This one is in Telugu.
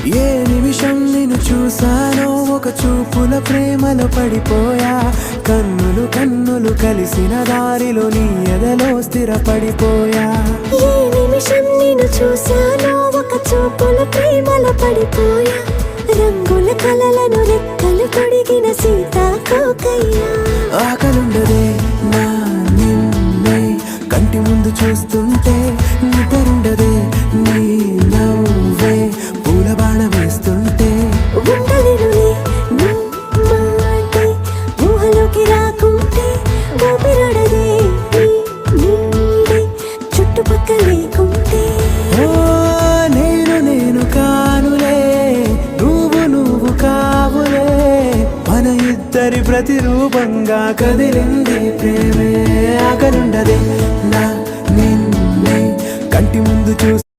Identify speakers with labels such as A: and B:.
A: ఏ నిమిషం నిన్ను చూసానో ఒక చూపుల ప్రేమలో పడిపోయా. కన్నులు కన్నులు కలిసిన దారిలో నీ ఎదలో స్థిరపడిపోయా.
B: ఏ నిమిషం నిన్ను చూసానో ఒక చూపుల ప్రేమలో పడిపోయా. రంగుల కలలను రెక్కలు తొడిగిన సీతాకోకయ్యా.
A: ఆకలుండదే నా నిన్నే కంటి ముందు చూస్తుంటే, నిద్రుండదే నీ నవ్వే పూల బాణ వేస్తుంటే.
B: ఉండలేనులే నీ మాటే ఊహలోకి రాకుంటే, ఊపిరాడదే నీ నీడే చుట్టుపక్కల లేకుంటే.
A: ఓ నేను నేను కానులే, నువ్వు కావులే, మన ఇద్దరి ప్రతిరూపంగా కదిలింది ప్రేమే. ఆకలుండదే నా నిన్నే కంటి ముందు చూస్తూ